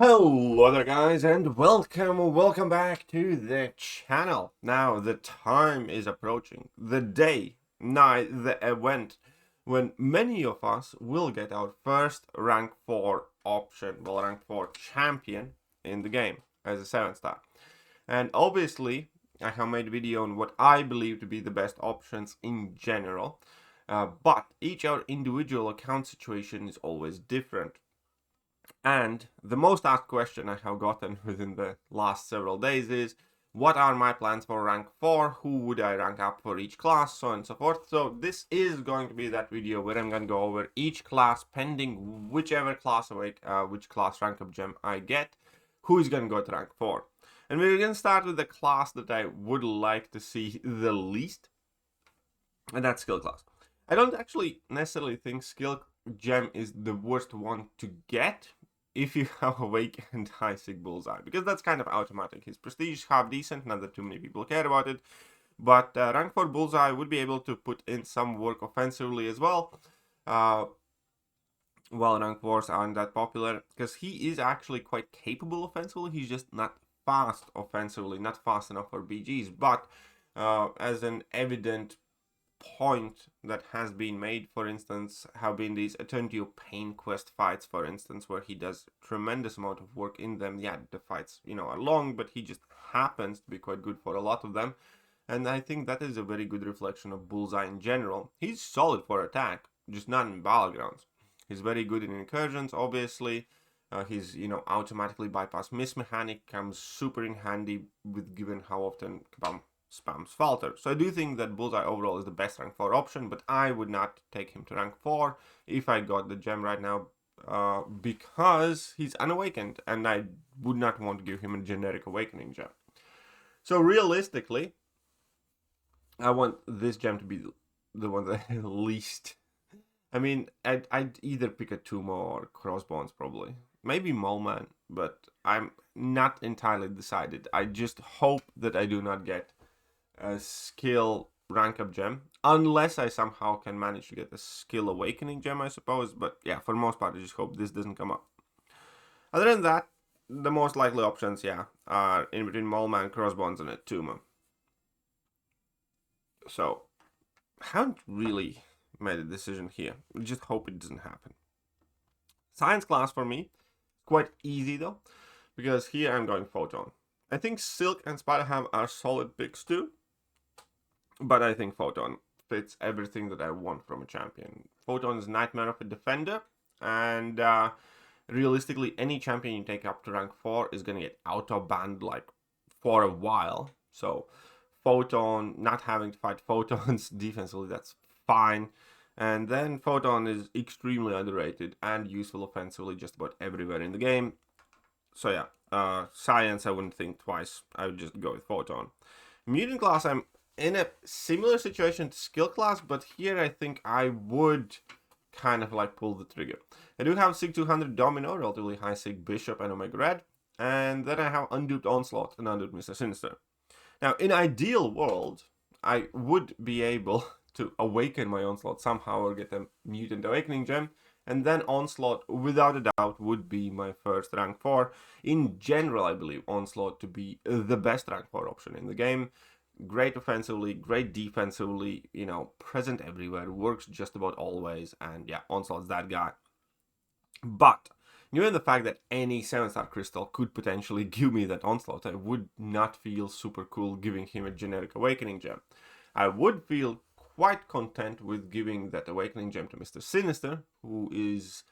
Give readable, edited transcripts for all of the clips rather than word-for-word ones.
Hello there guys and welcome back to the channel. Now the time is approaching, the day, night, the event when many of us will get our first rank 4 option, well rank 4 champion in the game as a 7 star. And obviously I have made a video on what I believe to be the best options in general, but each our individual account situation is always different. And the most asked question I have gotten within the last several days is, what are my plans for rank 4? Who would I rank up for each class? So on and so forth. So this is going to be that video where I'm going to go over each class pending whichever class which class rank up gem I get, who is going to go to rank 4. And we're going to start with the class that I would like to see the least, and that's skill class. I don't actually necessarily think skill gem is the worst one to get if you have Awake and High Sig Bullseye, because that's kind of automatic. His prestige is half decent, not that too many people care about it, but rank 4 Bullseye would be able to put in some work offensively as well. Well, rank 4s aren't that popular, because he is actually quite capable offensively, he's just not fast offensively, not fast enough for BGs, but as an evident point that has been made, for instance, have been these Eternity Pain quest fights, for instance, where he does tremendous amount of work in them. Yeah, the fights, are long, but he just happens to be quite good for a lot of them. And I think that is a very good reflection of Bullseye in general. He's solid for attack, just not in battlegrounds. He's very good in incursions, obviously. His, automatically bypass miss mechanic comes super in handy with given how often spams falter. So I do think that Bullseye overall is the best rank 4 option, but I would not take him to rank 4 if I got the gem right now, because he's unawakened and I would not want to give him a generic awakening gem. So realistically, I want this gem to be the one that I least. I mean, I'd either pick a Tumo or Crossbones probably. Maybe Moleman, but I'm not entirely decided. I just hope that I do not get a skill rank up gem, unless I somehow can manage to get a skill awakening gem, I suppose. But yeah, for the most part, I just hope this doesn't come up. Other than that, the most likely options, are in between Moleman, Crossbones, and a Tumo. So, I haven't really made a decision here. I just hope it doesn't happen. Science class for me, quite easy though, because here I'm going Photon. I think Silk and Spider-Ham are solid picks too, but I think Photon fits everything that I want from a champion. Photon is Nightmare of a defender, and realistically, any champion you take up to rank 4 is going to get auto-banned like for a while. So Photon, not having to fight Photons defensively, that's fine. And then Photon is extremely underrated and useful offensively just about everywhere in the game. So yeah, Science I wouldn't think twice, I would just go with Photon. Mutant class, I'm in a similar situation to skill class, but here I think I would kind of like pull the trigger. I do have Sig 200 Domino, relatively high Sig Bishop and Omega Red, and then I have Unduped Onslaught and Unduped Mr. Sinister. Now, in ideal world, I would be able to awaken my Onslaught somehow or get a Mutant Awakening gem, and then Onslaught, without a doubt, would be my first rank 4. In general, I believe Onslaught to be the best rank 4 option in the game. Great offensively, great defensively, present everywhere, works just about always, and yeah, Onslaught's that guy. But, given the fact that any 7-star crystal could potentially give me that Onslaught, I would not feel super cool giving him a generic Awakening gem. I would feel quite content with giving that Awakening gem to Mr. Sinister, who is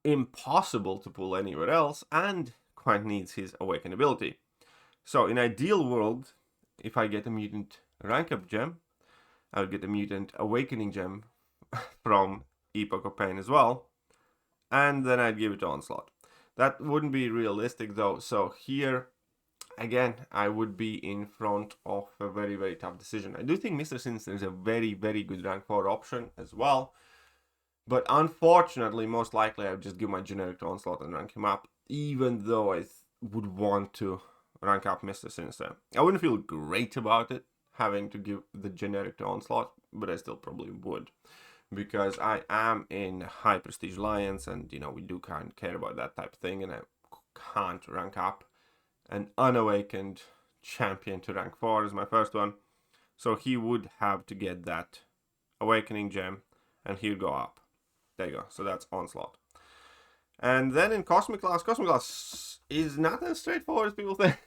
impossible to pull anywhere else and quite needs his Awaken ability. So in ideal world, if I get a Mutant rank up gem, I would get a Mutant Awakening gem from Epoch of Pain as well, and then I'd give it to Onslaught. That wouldn't be realistic though, so here again, I would be in front of a very, very tough decision. I do think Mr. Sinister is a very, very good rank 4 option as well. But unfortunately, most likely I would just give my generic to Onslaught and rank him up, even though I would want to rank up Mr. Sinister. I wouldn't feel great about it, having to give the generic to Onslaught, but I still probably would. because I am in high prestige alliance, and you know we do kind of care about that type of thing, and I can't rank up an unawakened champion to rank 4 is my first one. So he would have to get that awakening gem, and he would go up. There you go. So that's Onslaught. And then in Cosmic Class is not as straightforward as people think.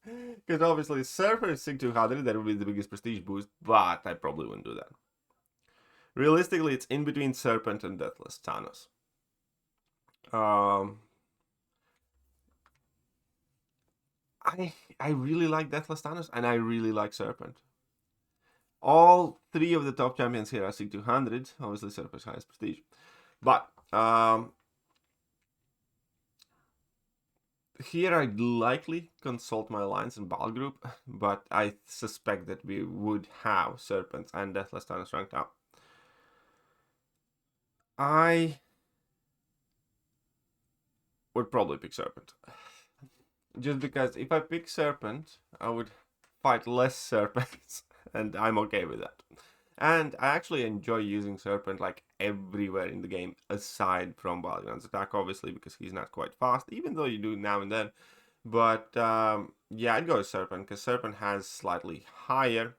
Because obviously Surfer is Sig 200, that would be the biggest prestige boost, but I probably wouldn't do that. Realistically, it's in between Serpent and Deathless Thanos. I really like Deathless Thanos, and I really like Serpent. All 3 of the top champions here are Sig 200. Obviously, Serpent's highest prestige. But here I'd likely consult my alliance and battle group, but I suspect that we would have Serpent and Deathless Thanos ranked up. I would probably pick Serpent. Just because if I pick Serpent, I would fight less Serpents, and I'm okay with that. And I actually enjoy using Serpent like everywhere in the game, aside from Balgran's attack, obviously, because he's not quite fast, even though you do now and then. But yeah, I'd go with Serpent, because Serpent has slightly higher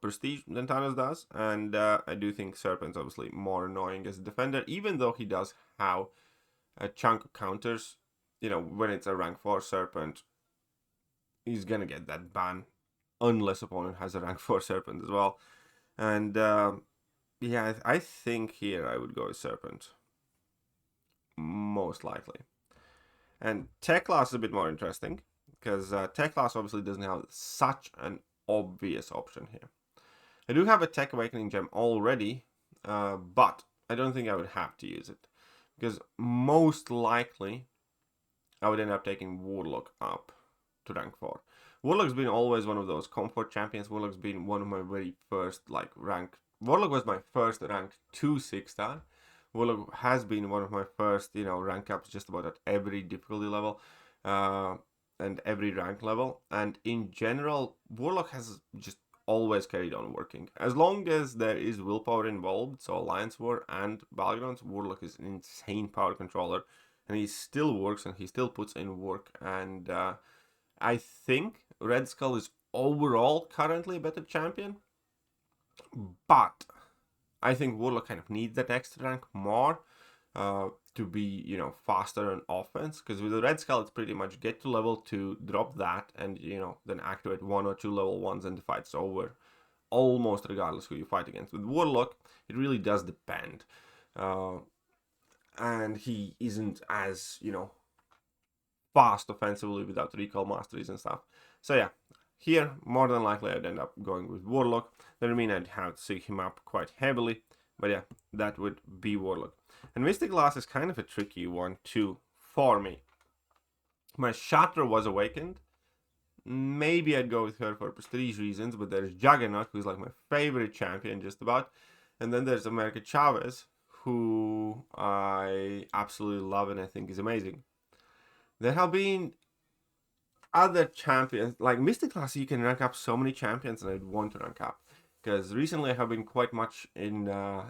prestige than Thanos does, and I do think Serpent's obviously more annoying as a defender, even though he does have a chunk of counters. You know, when it's a rank 4 Serpent, he's gonna get that ban, unless opponent has a rank 4 Serpent as well. And yeah, I think here I would go with Serpent, most likely. And Tech Class is a bit more interesting, because Tech Class obviously doesn't have such an obvious option here. I do have a Tech Awakening gem already, but I don't think I would have to use it, because most likely I would end up taking Warlock up to rank 4. Warlock's been always one of those comfort champions. Warlock's been one of my very first rank. Warlock was my first rank 2 6-star. Warlock has been one of my first, rank ups just about at every difficulty level and every rank level. And in general, Warlock has just always carried on working. As long as there is willpower involved, so Alliance War and Battlegrounds, Warlock is an insane power controller. And he still works, and he still puts in work. And I think Red Skull is overall currently a better champion. But I think Warlock kind of needs that extra rank more to be, faster on offense. Because with the Red Skull, it's pretty much get to level 2, drop that, and, then activate 1 or 2 level 1s, and the fight's over. Almost regardless who you fight against. With Warlock, it really does depend. And he isn't as, fast offensively without recall masteries and stuff. So yeah, here, more than likely I'd end up going with Warlock. That would mean I'd have to seek him up quite heavily. But yeah, that would be Warlock. And Mystic Glass is kind of a tricky one too, for me. My Shatra was awakened. Maybe I'd go with her for prestige reasons, but there's Juggernaut, who's like my favorite champion just about. And then there's America Chavez, who I absolutely love and I think is amazing. There have been other champions, like Mystic Class, you can rank up so many champions, and I'd want to rank up. Because recently I have been quite much in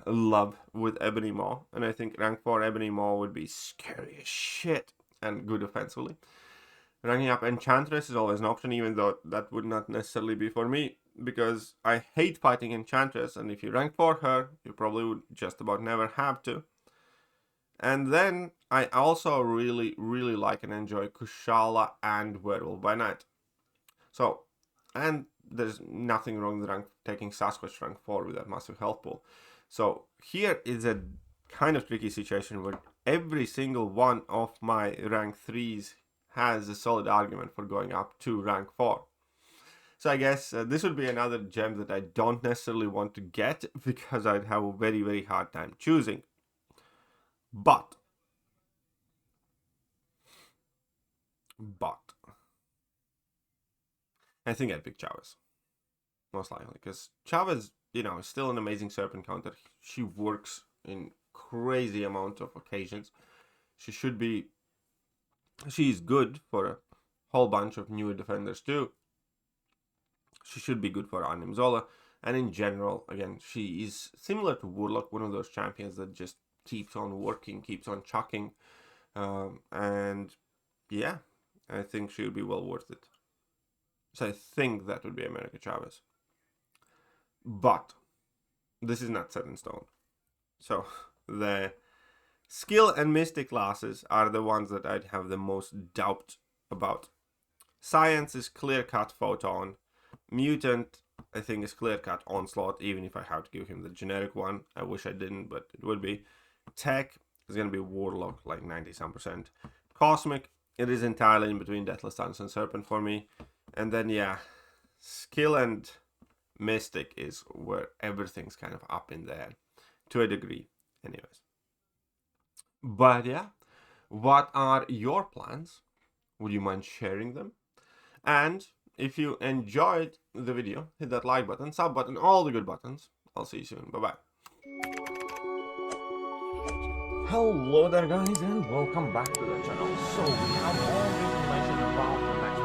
love with Ebony Maw, and I think rank 4 Ebony Maw would be scary as shit and good offensively. Ranking up Enchantress is always an option, even though that would not necessarily be for me, because I hate fighting Enchantress, and if you rank for her, you probably would just about never have to. And then I also really, really like and enjoy Kushala and Werewolf by Night. So, and there's nothing wrong with taking Sasquatch rank 4 with that massive health pool. So here is a kind of tricky situation where every single one of my rank 3s has a solid argument for going up to rank 4. So I guess this would be another gem that I don't necessarily want to get, because I'd have a very, very hard time choosing. But I think I'd pick Chavez, most likely, because Chavez, is still an amazing Serpent counter. She works in crazy amount of occasions. She's good for a whole bunch of newer defenders too. She should be good for Arnim Zola, And in general, again, she is similar to Warlock, one of those champions that just keeps on working, keeps on chucking. And yeah, I think she'll be well worth it. So I think that would be America Chavez. But this is not set in stone. So the skill and mystic classes are the ones that I'd have the most doubt about. Science is clear-cut Photon. Mutant, I think, is clear-cut Onslaught, even if I have to give him the generic one. I wish I didn't, but it would be. Tech is going to be Warlock, like 90-some%. Cosmic, it is entirely in between Deathless Silence and Serpent for me. And then, yeah, skill and mystic is where everything's kind of up in there, to a degree, anyways. But yeah, what are your plans? Would you mind sharing them? And if you enjoyed the video, hit that like button, sub button, all the good buttons. I'll see you soon. Bye-bye. Hello there, guys, and welcome back to the channel. So we have all the information about the next